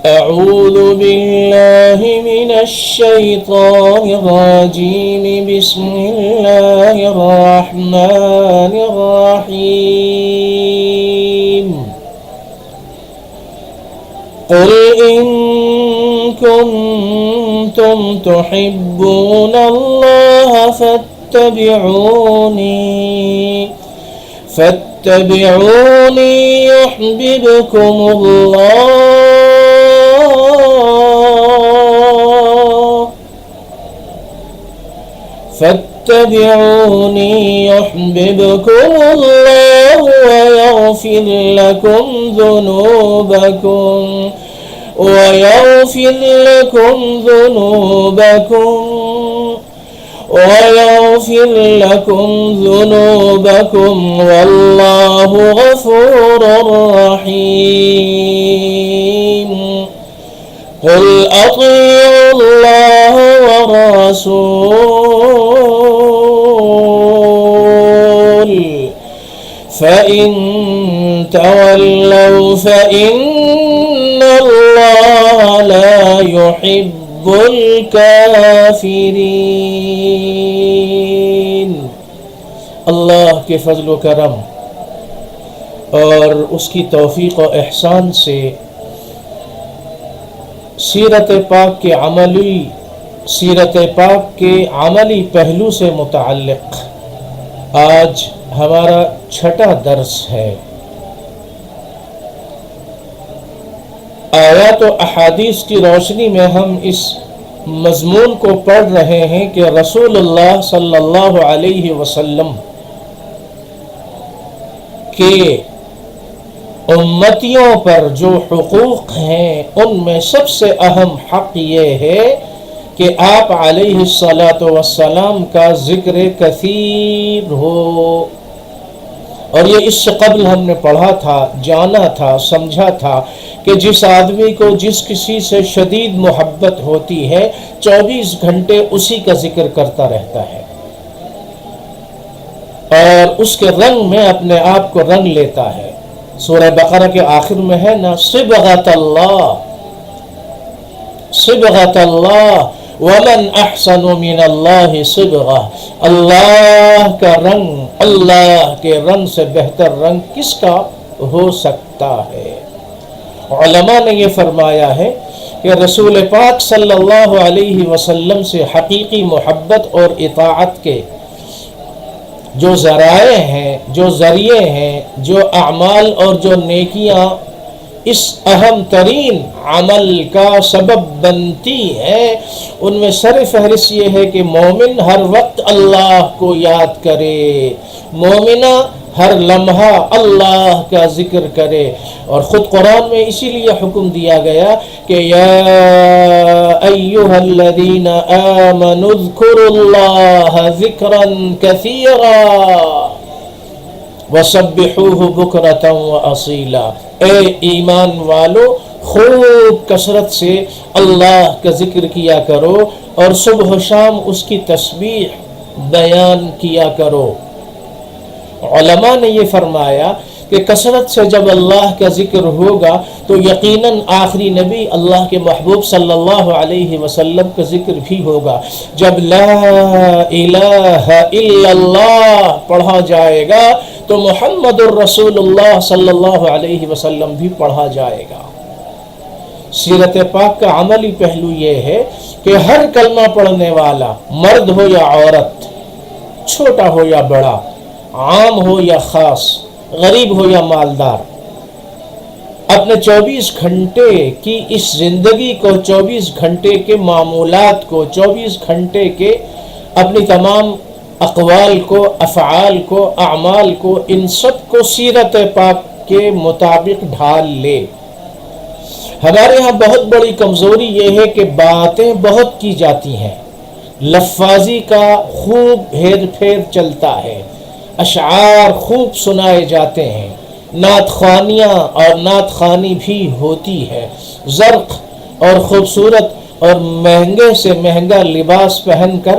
أعوذ بالله من الشيطان الرجيم. بسم الله الرحمن الرحيم. قل إن كنتم تحبون الله فاتبعوني يحببكم الله ويغفر لكم ذنوبكم والله غفور رحيم. قل أطيعوا الله والرسول فإن تولوا فإن الله لا يحب الكافرین. اللہ کے فضل و کرم اور اس کی توفیق و احسان سے سیرت پاک کے عملی پہلو سے متعلق آج ہمارا چھٹا درس ہے. آیات و احادیث کی روشنی میں ہم اس مضمون کو پڑھ رہے ہیں کہ رسول اللہ صلی اللہ علیہ وسلم کے امتیوں پر جو حقوق ہیں ان میں سب سے اہم حق یہ ہے کہ آپ علیہ الصلاۃ والسلام کا ذکر کثیر ہو. اور یہ اس سے قبل ہم نے پڑھا تھا، جانا تھا، سمجھا تھا کہ جس آدمی کو جس کسی سے شدید محبت ہوتی ہے 24 گھنٹے اسی کا ذکر کرتا رہتا ہے اور اس کے رنگ میں اپنے آپ کو رنگ لیتا ہے. سورہ بقرہ کے آخر میں ہے نا، صبغۃ اللہ ومن احسن من اللہ صبغہ. اللہ کا رنگ، اللہ کے رنگ سے بہتر رنگ کس کا ہو سکتا ہے؟ علماء نے یہ فرمایا ہے کہ رسول پاک صلی اللہ علیہ وسلم سے حقیقی محبت اور اطاعت کے جو ذرائع ہیں، جو ذریعے ہیں، جو اعمال اور جو نیکیاں اس اہم ترین عمل کا سبب بنتی ہیں، ان میں سر فہرست یہ ہے کہ مومن ہر وقت اللہ کو یاد کرے، مومنہ ہر لمحہ اللہ کا ذکر کرے. اور خود قرآن میں اسی لیے حکم دیا گیا کہ یا ایھا الذین آمنوا اذکروا اللہ ذکرا کثیرا وسبحوہ بکرۃ واصیلا. اے ایمان والو، خوب کثرت سے اللہ کا ذکر کیا کرو اور صبح و شام اس کی تسبیح بیان کیا کرو. علماء نے یہ فرمایا کہ کثرت سے جب اللہ کا ذکر ہوگا تو یقیناً آخری نبی اللہ کے محبوب صلی اللہ علیہ وسلم کا ذکر بھی ہوگا. جب لا الہ الا اللہ پڑھا جائے گا تو محمد الرسول اللہ صلی اللہ علیہ وسلم بھی پڑھا جائے گا. سیرت پاک کا عملی پہلو یہ ہے کہ ہر کلمہ پڑھنے والا، مرد ہو یا عورت، چھوٹا ہو یا بڑا، عام ہو یا خاص، غریب ہو یا مالدار، اپنے 24 گھنٹے کی اس زندگی کو، 24 گھنٹے کے معمولات کو، 24 گھنٹے کے اپنی تمام اقوال کو، افعال کو، اعمال کو، ان سب کو سیرت پاک کے مطابق ڈھال لے. ہمارے ہاں بہت بڑی کمزوری یہ ہے کہ باتیں بہت کی جاتی ہیں، لفاظی کا خوب ہیر پھیر چلتا ہے، اشعار خوب سنائے جاتے ہیں، نعت خوانیاں اور نعت خوانی بھی ہوتی ہے، زرق اور خوبصورت اور مہنگے سے مہنگا لباس پہن کر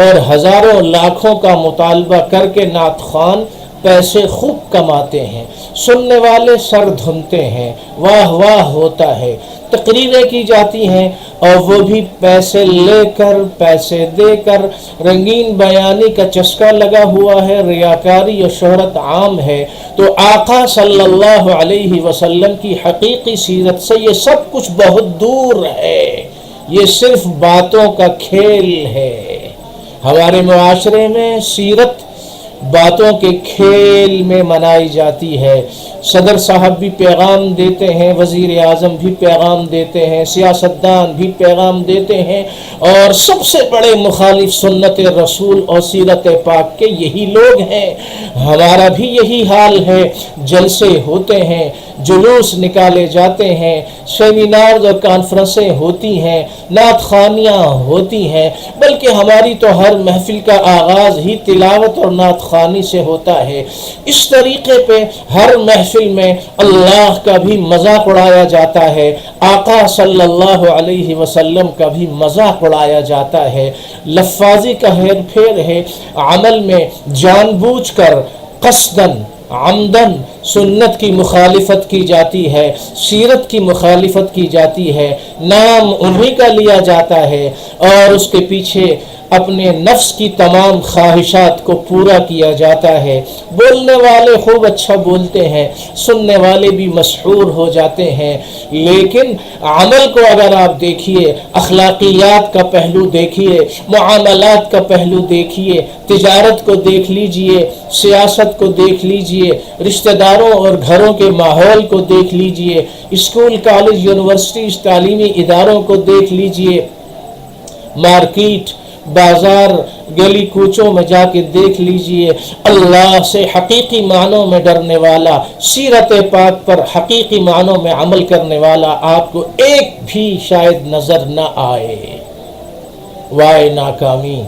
اور ہزاروں لاکھوں کا مطالبہ کر کے نعت خوان پیسے خوب کماتے ہیں، سننے والے سر دھنتے ہیں، واہ واہ ہوتا ہے، تقریریں کی جاتی ہیں اور وہ بھی پیسے لے کر پیسے دے کر، رنگین بیانی کا چسکا لگا ہوا ہے، ریاکاری اور شہرت عام ہے۔ تو آقا صلی اللہ علیہ وسلم کی حقیقی سیرت سے یہ سب کچھ بہت دور ہے، یہ صرف باتوں کا کھیل ہے۔ ہمارے معاشرے میں سیرت باتوں کے کھیل میں منائی جاتی ہے۔ صدر صاحب بھی پیغام دیتے ہیں، وزیر اعظم بھی پیغام دیتے ہیں، سیاستدان بھی پیغام دیتے ہیں، اور سب سے بڑے مخالف سنت رسول اور سیرت پاک کے یہی لوگ ہیں۔ ہمارا بھی یہی حال ہے، جلسے ہوتے ہیں، جلوس نکالے جاتے ہیں، سیمینار اور کانفرنسیں ہوتی ہیں، نعت خوانیاں ہوتی ہیں، بلکہ ہماری تو ہر محفل کا آغاز ہی تلاوت اور نعت خوانی سے ہوتا ہے۔ اس طریقے پہ ہر محفل میں اللہ کا بھی مذاق اڑایا جاتا ہے، آقا صلی اللہ علیہ وسلم کا بھی مذاق اڑایا جاتا ہے، لفاظی کا ہیر پھیر ہے، عمل میں جان بوجھ کر قصدن عمدن سنت کی مخالفت کی جاتی ہے، سیرت کی مخالفت کی جاتی ہے، نام انہی کا لیا جاتا ہے اور اس کے پیچھے اپنے نفس کی تمام خواہشات کو پورا کیا جاتا ہے۔ بولنے والے خوب اچھا بولتے ہیں، سننے والے بھی مسحور ہو جاتے ہیں، لیکن عمل کو اگر آپ دیکھیے، اخلاقیات کا پہلو دیکھیے، معاملات کا پہلو دیکھیے، تجارت کو دیکھ لیجئے، سیاست کو دیکھ لیجئے، رشتہ داروں اور گھروں کے ماحول کو دیکھ لیجئے، اسکول کالج یونیورسٹیز تعلیمی اداروں کو دیکھ لیجئے، مارکیٹ بازار گلی کوچوں میں جا کے دیکھ لیجئے، اللہ سے حقیقی معنوں میں ڈرنے والا، سیرت پاک پر حقیقی معنوں میں عمل کرنے والا آپ کو ایک بھی شاید نظر نہ آئے۔ وائے ناکامی،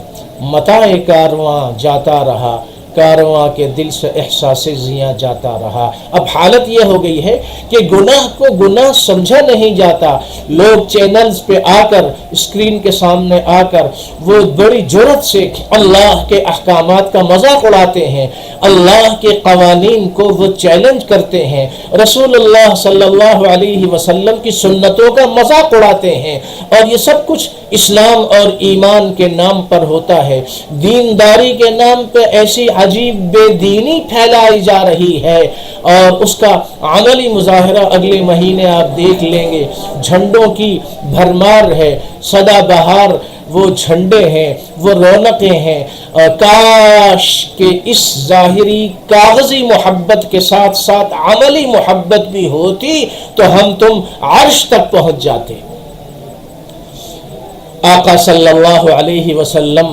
متاع کارواں جاتا رہا، کارواں کے دل سے احساس زیاں جاتا رہا۔ اب حالت یہ ہو گئی ہے کہ گناہ کو گناہ سمجھا نہیں جاتا، لوگ چینلز پہ آ کر، اسکرین کے سامنے آ کر وہ بڑی جرأت سے اللہ کے احکامات کا مذاق اڑاتے ہیں، اللہ کے قوانین کو وہ چیلنج کرتے ہیں، رسول اللہ صلی اللہ علیہ وسلم کی سنتوں کا مذاق اڑاتے ہیں، اور یہ سب کچھ اسلام اور ایمان کے نام پر ہوتا ہے۔ دینداری کے نام پہ ایسی عجیب بے دینی پھیلائی جا رہی ہے، اور اس کا عملی مظاہرہ اگلے مہینے آپ دیکھ لیں گے۔ جھنڈوں کی بھرمار ہے، سدا بہار وہ جھنڈے ہیں، وہ رونقیں ہیں، اور کاش کہ اس ظاہری کاغذی محبت کے ساتھ ساتھ عملی محبت بھی ہوتی تو ہم تم عرش تک پہنچ جاتے۔ آقا صلی اللہ علیہ وسلم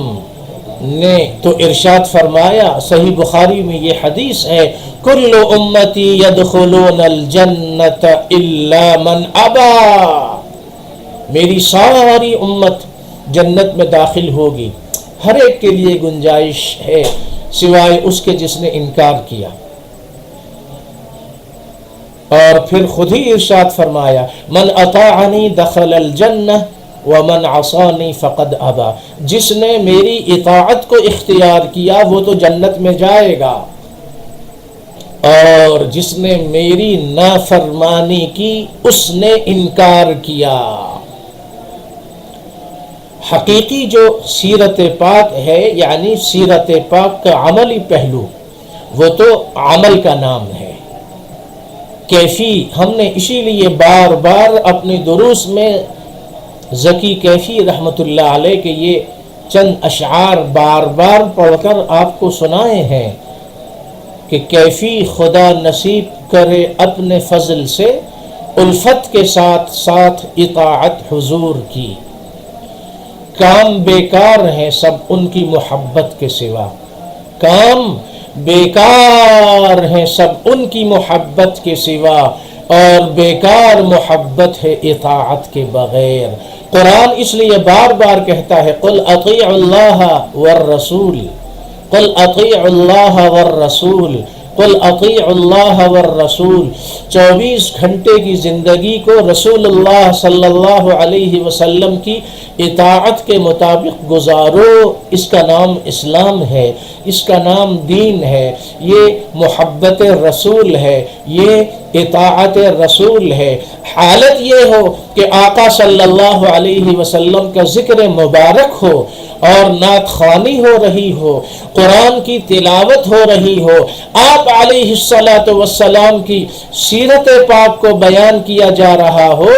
نے تو ارشاد فرمایا، صحیح بخاری میں یہ حدیث ہے، کل امتی یدخلون الجنت الا من ابا، میری ساری امت جنت میں داخل ہوگی، ہر ایک کے لیے گنجائش ہے سوائے اس کے جس نے انکار کیا۔ اور پھر خود ہی ارشاد فرمایا، من اطاعنی دخل الجنہ ومن عصانی فقد ابا، جس نے میری اطاعت کو اختیار کیا وہ تو جنت میں جائے گا، اور جس نے میری نافرمانی کی اس نے انکار کیا۔ حقیقی جو سیرت پاک ہے، یعنی سیرت پاک کا عملی پہلو، وہ تو عمل کا نام ہے۔ کیفی ہم نے اسی لیے بار بار اپنے دروس میں ذکی کیفی رحمۃ اللہ علیہ کے یہ چند اشعار بار بار پڑھ کر آپ کو سنائے ہیں کہ کیفی خدا نصیب کرے اپنے فضل سے الفت کے ساتھ ساتھ اطاعت حضور کی، کام بیکار ہیں سب ان کی محبت کے سوا، کام بیکار ہیں سب ان کی محبت کے سوا، اور بیکار محبت ہے اطاعت کے بغیر۔ قرآن اس لیے بار بار کہتا ہے، قل اطیعوا اللہ والرسول، قل اطیعوا اللہ والرسول، قل اطیعوا اللہ والرسول۔ 24 گھنٹے کی زندگی کو رسول اللہ صلی اللہ علیہ وسلم کی اطاعت کے مطابق گزارو، اس کا نام اسلام ہے، اس کا نام دین ہے، یہ محبت رسول ہے، یہ اطاعت رسول ہے۔ حالت یہ ہو کہ آقا صلی اللہ علیہ وسلم کا ذکر مبارک ہو اور نعت خوانی ہو رہی ہو، قرآن کی تلاوت ہو رہی ہو، آپ علیہ الصلاۃ والسلام کی سیرت پاک کو بیان کیا جا رہا ہو۔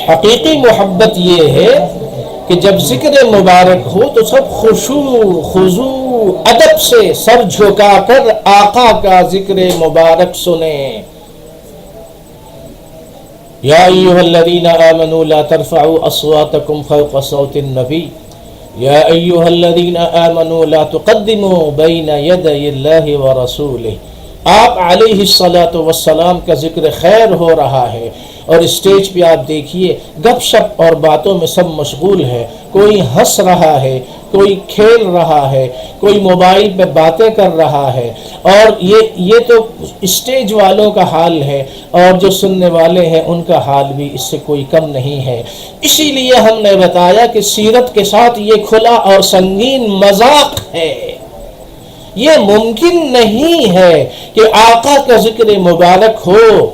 حقیقی محبت یہ ہے کہ جب ذکر مبارک ہو تو سب خشوع خضوع ادب سے سر جھکا کر آقا کا ذکر مبارک سنیں۔ یا ایھا الذین آمنوا لا ترفعوا اصواتکم فوق صوت النبی یا ایھا الذین آمنوا لا تقدموا بین یدی اللہ ورسولہ۔ آپ علیہ الصلاۃ والسلام کا ذکر خیر ہو رہا ہے اور اسٹیج پہ آپ دیکھیے گپ شپ اور باتوں میں سب مشغول ہے، کوئی ہنس رہا ہے، کوئی کھیل رہا ہے، کوئی موبائل پہ باتیں کر رہا ہے، اور یہ تو اسٹیج والوں کا حال ہے، اور جو سننے والے ہیں ان کا حال بھی اس سے کوئی کم نہیں ہے۔ اسی لیے ہم نے بتایا کہ سیرت کے ساتھ یہ کھلا اور سنگین مذاق ہے۔ یہ ممکن نہیں ہے کہ آقا کا ذکر مبارک ہو،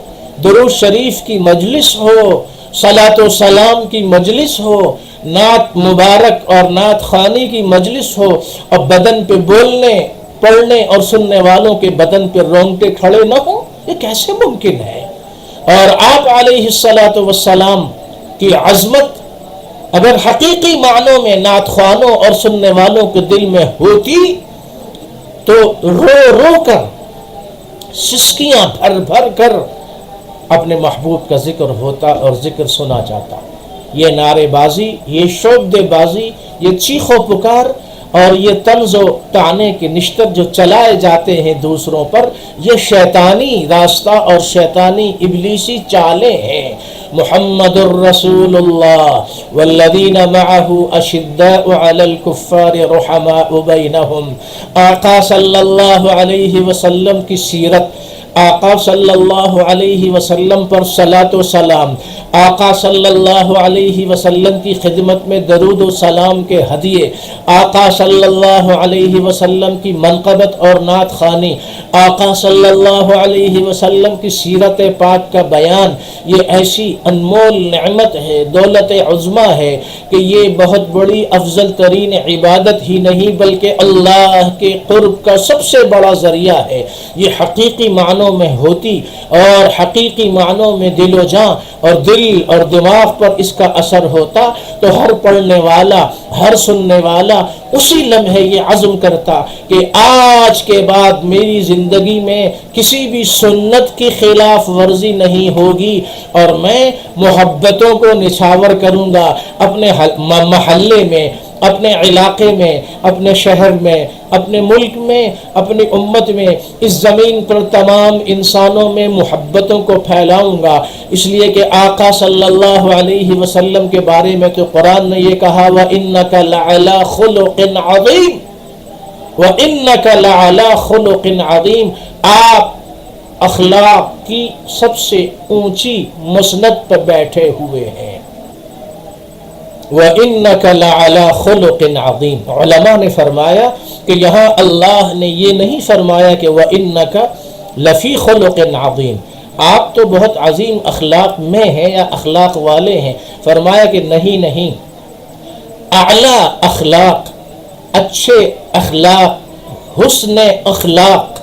درود شریف کی مجلس ہو، صلاۃ و سلام کی مجلس ہو، نعت مبارک اور نعت خوانی کی مجلس ہو، اور بدن پہ بولنے پڑھنے اور سننے والوں کے بدن پہ رونگٹے کھڑے نہ ہوں، یہ کیسے ممکن ہے؟ اور آپ علیہ الصلاۃ والسلام کی عظمت اگر حقیقی معنوں میں نعت خوانوں اور سننے والوں کے دل میں ہوتی تو رو رو کر سسکیاں بھر بھر کر اپنے محبوب کا ذکر ہوتا اور ذکر سنا جاتا۔ یہ نعرے بازی، یہ شعبدے بازی، یہ چیخ و پکار اور یہ طنز و طعنے کے نشتر جو چلائے جاتے ہیں دوسروں پر، یہ شیطانی راستہ اور شیطانی ابلیسی چالیں ہیں۔ محمد الرسول اللہ والذین معہ اشداء علی الکفار رحماء بینہم۔ آقا صلی اللہ علیہ وسلم کی سیرت، آقا صلی اللہ علیہ وسلم پر صلاۃ و سلام، آقا صلی اللہ علیہ وسلم کی خدمت میں درود و سلام کے ہدیے، آقا صلی اللہ علیہ وسلم کی منقبت اور نعت خوانی، آقا صلی اللہ علیہ وسلم کی سیرت پاک کا بیان، یہ ایسی انمول نعمت ہے، دولت عظمیٰ ہے کہ یہ بہت بڑی افضل ترین عبادت ہی نہیں بلکہ اللہ کے قرب کا سب سے بڑا ذریعہ ہے۔ یہ حقیقی معنوں میں ہوتی اور حقیقی معنوں میں دل و جاں اور دل اور دماغ پر اس کا اثر ہوتا تو ہر پڑھنے والا، ہر سننے والا اسی لمحے یہ عزم کرتا کہ آج کے بعد میری زندگی میں کسی بھی سنت کی خلاف ورزی نہیں ہوگی، اور میں محبتوں کو نچھاور کروں گا اپنے محلے میں، اپنے علاقے میں، اپنے شہر میں، اپنے ملک میں، اپنی امت میں، اس زمین پر تمام انسانوں میں محبتوں کو پھیلاؤں گا۔ اس لیے کہ آقا صلی اللہ علیہ وسلم کے بارے میں تو قرآن نے یہ کہا وَإِنَّكَ لَعَلَىٰ خُلُقٍ عَظِيمٍ، وَإِنَّكَ لَعَلَىٰ خُلُقٍ عَظِيمٍ، آپ اخلاق کی سب سے اونچی مسند پر بیٹھے ہوئے ہیں۔ وَإِنَّكَ لَعَلَىٰ خُلُقٍ عَظِيمٍ۔ علماء نے فرمایا کہ یہاں اللہ نے یہ نہیں فرمایا کہ وَإِنَّكَ لَفِي خُلُقٍ عَظِيمٍ، آپ تو بہت عظیم اخلاق میں ہیں یا اخلاق والے ہیں، فرمایا کہ نہیں، اعلیٰ اخلاق، اچھے اخلاق، حسن اخلاق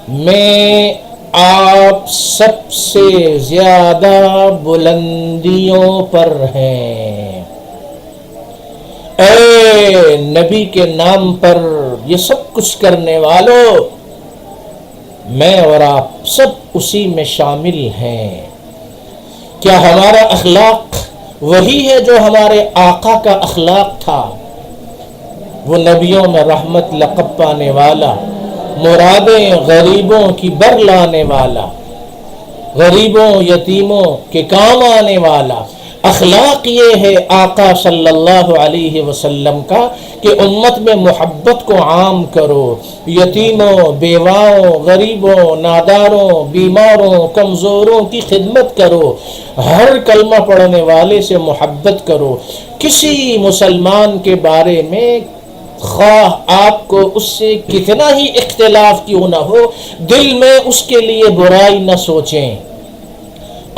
میں آپ سب سے زیادہ بلندیوں پر ہیں۔ اے نبی کے نام پر یہ سب کچھ کرنے والوں، میں اور آپ سب اسی میں شامل ہیں۔ کیا ہمارا اخلاق وہی ہے جو ہمارے آقا کا اخلاق تھا؟ وہ نبیوں میں رحمت لقب پانے والا، مرادیں غریبوں کی بر لانے والا، غریبوں یتیموں کے کام آنے والا اخلاق یہ ہے آقا صلی اللہ علیہ وسلم کا کہ امت میں محبت کو عام کرو، یتیموں، بیواؤں، غریبوں، ناداروں، بیماروں، کمزوروں کی خدمت کرو، ہر کلمہ پڑھنے والے سے محبت کرو۔ کسی مسلمان کے بارے میں خواہ آپ کو اس سے کتنا ہی اختلاف کیوں نہ ہو، دل میں اس کے لیے برائی نہ سوچیں۔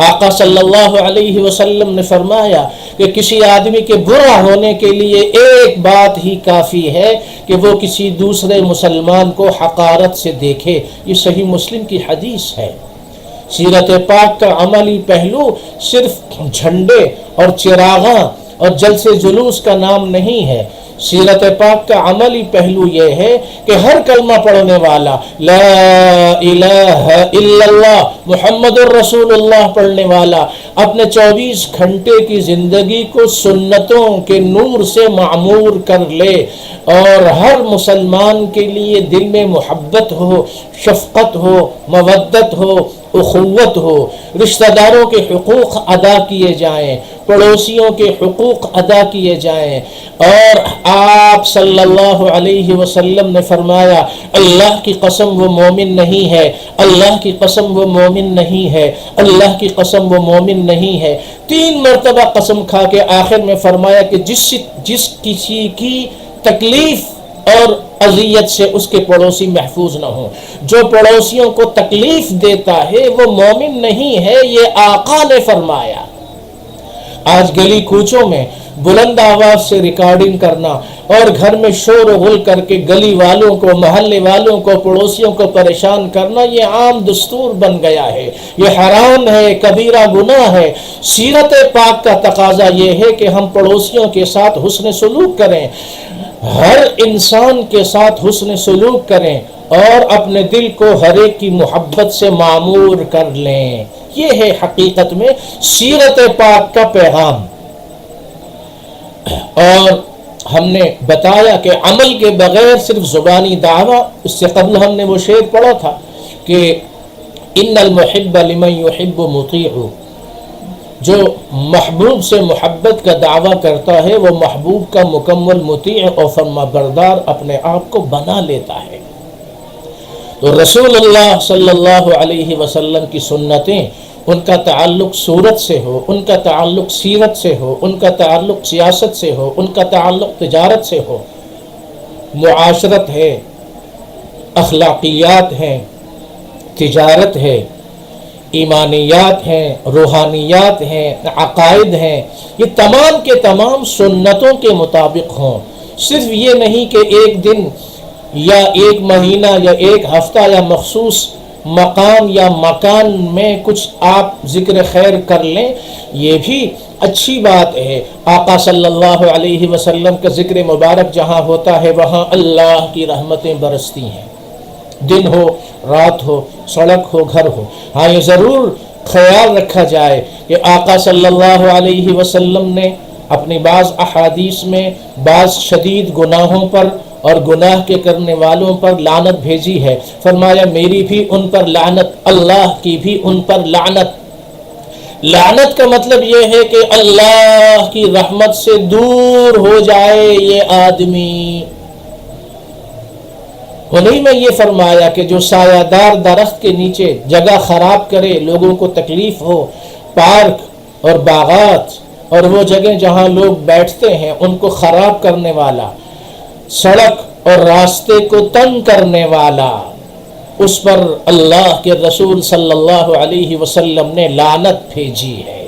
آقا صلی اللہ علیہ وسلم نے فرمایا کہ کسی آدمی کے برا ہونے کے لیے ایک بات ہی کافی ہے کہ وہ کسی دوسرے مسلمان کو حقارت سے دیکھے۔ یہ صحیح مسلم کی حدیث ہے۔ سیرت پاک کا عملی پہلو صرف جھنڈے اور چراغاں اور جلسے جلوس کا نام نہیں ہے۔ سیرت پاک کا عملی پہلو یہ ہے کہ ہر کلمہ پڑھنے والا لا الہ الا اللہ محمد الرسول اللہ پڑھنے والا اپنے 24 گھنٹے کی زندگی کو سنتوں کے نور سے معمور کر لے، اور ہر مسلمان کے لیے دل میں محبت ہو، شفقت ہو، مودت ہو، اخوت ہو، رشتہ داروں کے حقوق ادا کیے جائیں، پڑوسیوں کے حقوق ادا کیے جائیں۔ اور آپ صلی اللہ علیہ وسلم نے فرمایا اللہ کی قسم وہ مومن نہیں ہے، اللہ کی قسم وہ مومن نہیں ہے، اللہ کی قسم وہ مومن نہیں ہے۔ 3 مرتبہ قسم کھا کے آخر میں فرمایا کہ جس کسی کی تکلیف اور اذیت سے اس کے پڑوسی محفوظ نہ ہوں، جو پڑوسیوں کو تکلیف دیتا ہے وہ مومن نہیں ہے، یہ آقا نے فرمایا۔ آج گلی کوچوں میں بلند آواز سے ریکارڈنگ کرنا اور گھر میں شور و غل کر کے گلی والوں کو، محلے والوں کو، پڑوسیوں کو پریشان کرنا یہ عام دستور بن گیا ہے، یہ حرام ہے، کبیرہ گناہ ہے۔ سیرت پاک کا تقاضا یہ ہے کہ ہم پڑوسیوں کے ساتھ حسن سلوک کریں، ہر انسان کے ساتھ حسن سلوک کریں اور اپنے دل کو ہر ایک کی محبت سے معمور کر لیں۔ یہ ہے حقیقت میں سیرت پاک کا پیغام۔ اور ہم نے بتایا کہ عمل کے بغیر صرف زبانی دعویٰ، اس سے قبل ہم نے وہ شعر پڑھا تھا کہ ان المحب لمن يحب مطیع، جو محبوب سے محبت کا دعویٰ کرتا ہے وہ محبوب کا مکمل مطیع اور فرما بردار اپنے آپ کو بنا لیتا ہے۔ تو رسول اللہ صلی اللہ علیہ وسلم کی سنتیں، ان کا تعلق صورت سے ہو، ان کا تعلق سیرت سے ہو، ان کا تعلق سیاست سے ہو، ان کا تعلق تجارت سے ہو، معاشرت ہے، اخلاقیات ہیں، تجارت ہے، ایمانیات ہیں، روحانیات ہیں، عقائد ہیں، یہ تمام کے تمام سنتوں کے مطابق ہوں۔ صرف یہ نہیں کہ ایک دن یا ایک مہینہ یا ایک ہفتہ یا مخصوص مقام یا مکان میں کچھ آپ ذکر خیر کر لیں، یہ بھی اچھی بات ہے۔ آقا صلی اللہ علیہ وسلم کا ذکر مبارک جہاں ہوتا ہے وہاں اللہ کی رحمتیں برستی ہیں، دن ہو، رات ہو، سڑک ہو، گھر ہو۔ ہاں یہ ضرور خیال رکھا جائے کہ آقا صلی اللہ علیہ وسلم نے اپنی بعض احادیث میں بعض شدید گناہوں پر اور گناہ کے کرنے والوں پر لعنت بھیجی ہے۔ فرمایا میری بھی ان پر لعنت، اللہ کی بھی ان پر لعنت۔ لعنت کا مطلب یہ ہے کہ اللہ کی رحمت سے دور ہو جائے یہ آدمی۔ انہیں میں یہ فرمایا کہ جو سایہ دار درخت کے نیچے جگہ خراب کرے، لوگوں کو تکلیف ہو، پارک اور باغات اور وہ جگہ جہاں لوگ بیٹھتے ہیں ان کو خراب کرنے والا، سڑک اور راستے کو تنگ کرنے والا، اس پر اللہ کے رسول صلی اللہ علیہ وسلم نے لعنت بھیجی ہے۔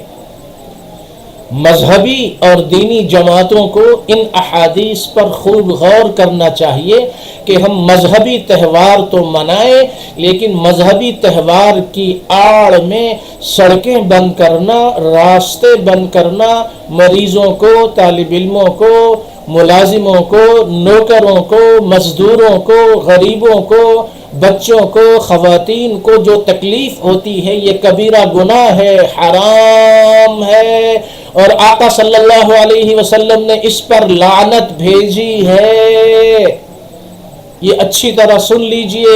مذہبی اور دینی جماعتوں کو ان احادیث پر خوب غور کرنا چاہیے کہ ہم مذہبی تہوار تو منائیں، لیکن مذہبی تہوار کی آڑ میں سڑکیں بند کرنا، راستے بند کرنا، مریضوں کو، طالب علموں کو، ملازموں کو، نوکروں کو، مزدوروں کو، غریبوں کو، بچوں کو، خواتین کو جو تکلیف ہوتی ہے یہ کبیرہ گناہ ہے، حرام ہے، اور آقا صلی اللہ علیہ وسلم نے اس پر لعنت بھیجی ہے۔ یہ اچھی طرح سن لیجئے،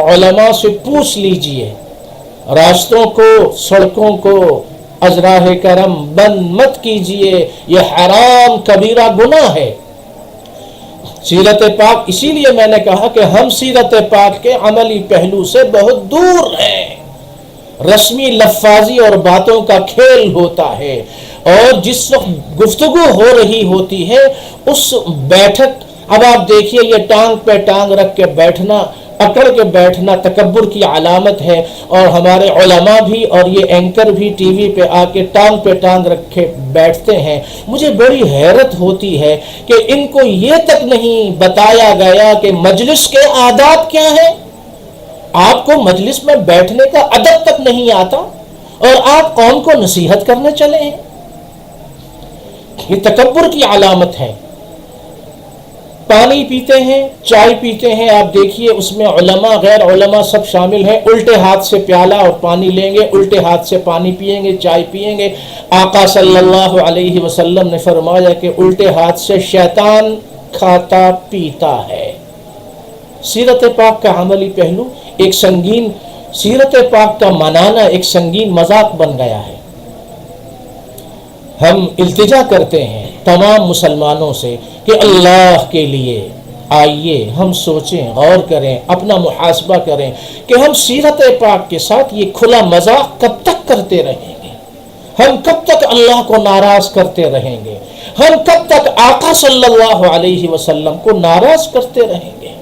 علماء سے پوچھ لیجئے، راستوں کو، سڑکوں کو از راہ کرم بند مت کیجئے، یہ حرام کبیرہ گناہ ہے۔ سیرت پاک، اسی لیے میں نے کہا کہ ہم سیرت پاک کے عملی پہلو سے بہت دور ہیں۔ رسمی لفاظی اور باتوں کا کھیل ہوتا ہے، اور جس وقت گفتگو ہو رہی ہوتی ہے اس بیٹھک اب آپ دیکھیے یہ ٹانگ پہ ٹانگ رکھ کے بیٹھنا، اکڑ کے بیٹھنا تکبر کی علامت ہے، اور ہمارے علماء بھی اور یہ اینکر بھی ٹی وی پہ آ کے ٹانگ پہ ٹانگ رکھے بیٹھتے ہیں۔ مجھے بڑی حیرت ہوتی ہے کہ ان کو یہ تک نہیں بتایا گیا کہ مجلس کے آداب کیا ہیں۔ آپ کو مجلس میں بیٹھنے کا ادب تک نہیں آتا اور آپ قوم کو نصیحت کرنے چلے ہیں۔ یہ تکبر کی علامت ہے۔ پانی پیتے ہیں، چائے پیتے ہیں، آپ دیکھیے اس میں علماء غیر علماء سب شامل ہیں، الٹے ہاتھ سے پیالہ اور پانی لیں گے، الٹے ہاتھ سے پانی پیئیں گے، چائے پیئیں گے۔ آقا صلی اللہ علیہ وسلم نے فرمایا کہ الٹے ہاتھ سے شیطان کھاتا پیتا ہے۔ سیرت پاک کا عملی پہلو ایک سنگین، سیرت پاک کا منانا ایک سنگین مذاق بن گیا ہے۔ ہم التجا کرتے ہیں تمام مسلمانوں سے کہ اللہ کے لیے آئیے ہم سوچیں، غور کریں، اپنا محاسبہ کریں کہ ہم سیرت پاک کے ساتھ یہ کھلا مذاق کب تک کرتے رہیں گے، ہم کب تک اللہ کو ناراض کرتے رہیں گے، ہم کب تک آقا صلی اللہ علیہ وسلم کو ناراض کرتے رہیں گے۔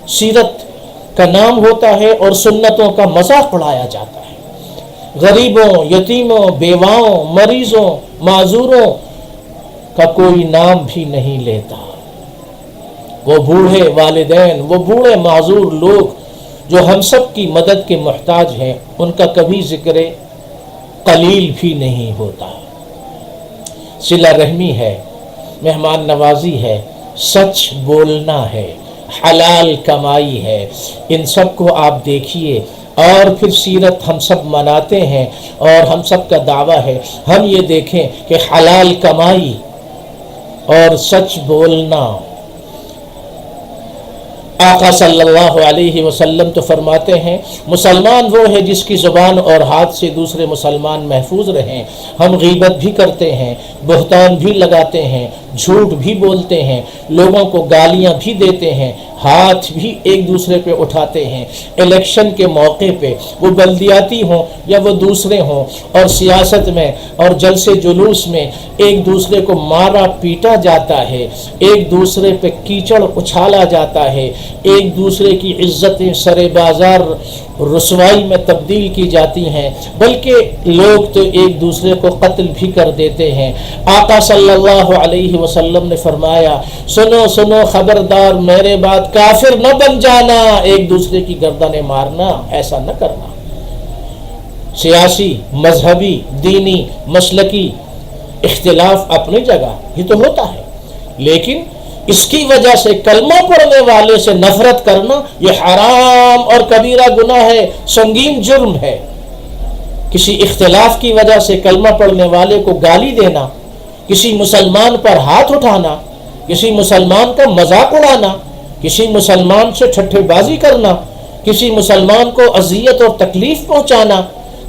سیرت کا نام ہوتا ہے اور سنتوں کا مذاق اڑایا جاتا ہے۔ غریبوں، یتیموں، بیواؤں، مریضوں، معذوروں کا کوئی نام بھی نہیں لیتا۔ وہ بوڑھے والدین، وہ بوڑھے معذور لوگ جو ہم سب کی مدد کے محتاج ہیں، ان کا کبھی ذکر قلیل بھی نہیں ہوتا۔ صلہ رحمی ہے، مہمان نوازی ہے، سچ بولنا ہے، حلال کمائی ہے، ان سب کو آپ دیکھیے۔ اور پھر سیرت ہم سب مناتے ہیں اور ہم سب کا دعویٰ ہے ہم یہ دیکھیں کہ حلال کمائی اور سچ بولنا، آقا صلی اللہ علیہ وسلم تو فرماتے ہیں مسلمان وہ ہے جس کی زبان اور ہاتھ سے دوسرے مسلمان محفوظ رہیں۔ ہم غیبت بھی کرتے ہیں، بہتان بھی لگاتے ہیں، جھوٹ بھی بولتے ہیں، لوگوں کو گالیاں بھی دیتے ہیں، ہاتھ بھی ایک دوسرے پہ اٹھاتے ہیں۔ الیکشن کے موقع پہ وہ بلدیاتی ہوں یا وہ دوسرے ہوں، اور سیاست میں اور جلسے جلوس میں ایک دوسرے کو مارا پیٹا جاتا ہے، ایک دوسرے پہ کیچڑ اچھالا جاتا ہے، ایک دوسرے کی عزتیں سر بازار رسوائی میں تبدیل کی جاتی ہیں، بلکہ لوگ تو ایک دوسرے کو قتل بھی کر دیتے ہیں۔ آقا صلی اللہ علیہ وسلم نے فرمایا سنو سنو خبردار میرے بعد کافر نہ بن جانا، ایک دوسرے کی گردنیں مارنا ایسا نہ کرنا۔ سیاسی، مذہبی، دینی، مسلکی اختلاف اپنی جگہ یہ تو ہوتا ہے، لیکن اس کی وجہ سے کلمہ پڑھنے والے سے نفرت کرنا یہ حرام اور کبیرہ گناہ ہے، سنگین جرم ہے۔ کسی اختلاف کی وجہ سے کلمہ پڑھنے والے کو گالی دینا، کسی مسلمان پر ہاتھ اٹھانا، کسی مسلمان کا مذاق اڑانا، کسی مسلمان سے ٹھٹھے بازی کرنا، کسی مسلمان کو اذیت اور تکلیف پہنچانا،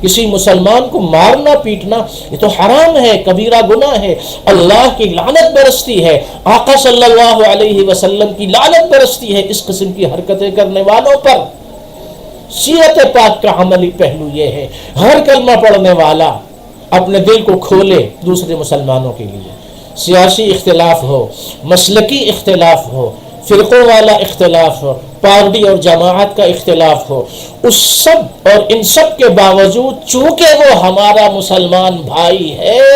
کسی مسلمان کو مارنا پیٹنا، یہ تو حرام ہے، کبیرہ گناہ ہے، اللہ کی لعنت برستی ہے، آقا صلی اللہ علیہ وسلم کی لعنت برستی ہے اس قسم کی حرکتیں کرنے والوں پر۔ سیرت پاک کا عملی پہلو یہ ہے ہر کلمہ پڑھنے والا اپنے دل کو کھولے دوسرے مسلمانوں کے لیے۔ سیاسی اختلاف ہو، مسلکی اختلاف ہو، فرقوں والا اختلاف ہو، پارٹی اور جماعت کا اختلاف ہو، اس سب اور ان سب کے باوجود چونکہ وہ ہمارا مسلمان بھائی ہے،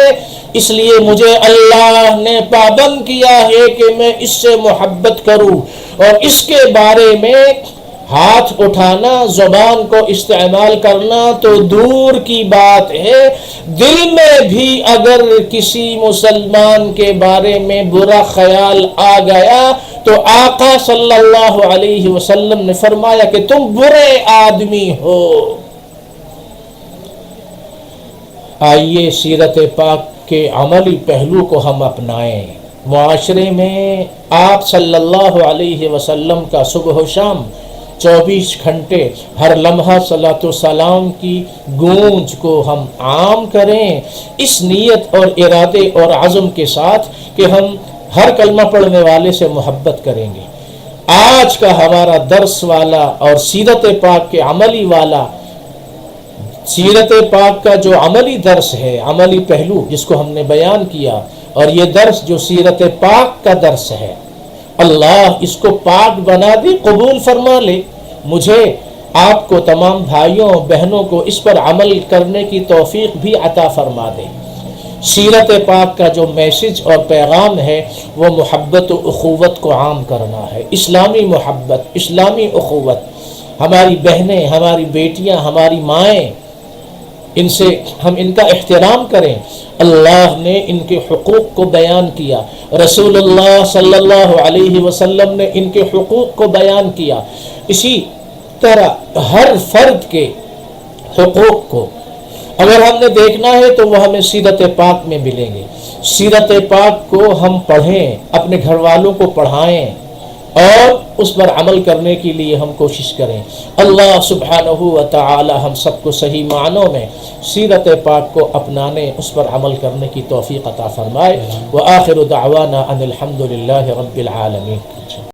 اس لیے مجھے اللہ نے پابند کیا ہے کہ میں اس سے محبت کروں، اور اس کے بارے میں ہاتھ اٹھانا، زبان کو استعمال کرنا تو دور کی بات ہے، دل میں بھی اگر کسی مسلمان کے بارے میں برا خیال آ گیا تو آقا صلی اللہ علیہ وسلم نے فرمایا کہ تم برے آدمی ہو۔ آئیے سیرت پاک کے عملی پہلو کو ہم اپنائیں۔ معاشرے میں آپ صلی اللہ علیہ وسلم کا صبح و شام 24 گھنٹے ہر لمحہ صلاۃ و سلام کی گونج کو ہم عام کریں، اس نیت اور ارادے اور عزم کے ساتھ کہ ہم ہر کلمہ پڑھنے والے سے محبت کریں گے۔ آج کا ہمارا درس والا اور سیرت پاک کے عملی والا، سیرت پاک کا جو عملی درس ہے، عملی پہلو جس کو ہم نے بیان کیا، اور یہ درس جو سیرت پاک کا درس ہے، اللہ اس کو پاک بنا دے، قبول فرما لے۔ مجھے آپ کو تمام بھائیوں بہنوں کو اس پر عمل کرنے کی توفیق بھی عطا فرما دے۔ سیرت پاک کا جو میسج اور پیغام ہے وہ محبت و اخوت کو عام کرنا ہے، اسلامی محبت، اسلامی اخوت۔ ہماری بہنیں، ہماری بیٹیاں، ہماری مائیں، ہم ان کا احترام کریں۔ اللہ نے ان کے حقوق کو بیان کیا، رسول اللہ صلی اللہ علیہ وسلم نے ان کے حقوق کو بیان کیا۔ اسی طرح ہر فرد کے حقوق کو اگر ہم نے دیکھنا ہے تو وہ ہمیں سیرت پاک میں ملیں گے۔ سیرت پاک کو ہم پڑھیں، اپنے گھر والوں کو پڑھائیں اور اس پر عمل کرنے کے لیے ہم کوشش کریں۔ اللہ سبحانہ و تعالی ہم سب کو صحیح معنوں میں سیرت پاک کو اپنانے، اس پر عمل کرنے کی توفیق عطا فرمائے۔ وآخر دعوانا ان الحمد للہ رب العالمین۔